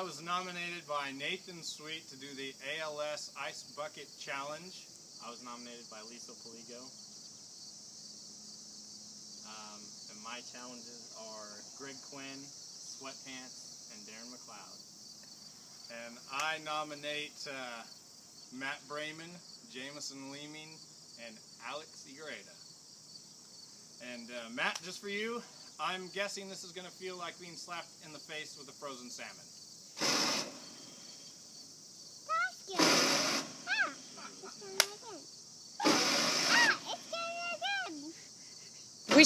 I was nominated by Nathan Sweet to do the ALS Ice Bucket Challenge. I was nominated by Lisa Poligo. And my challenges are Greg Quinn, Sweatpants, and Darren McLeod. And I nominate Matt Breyman, Jameson Leaming, and Alex Higareda. And Matt, just for you, I'm guessing this is going to feel like being slapped in the face with a frozen salmon. That's good. It's going again. We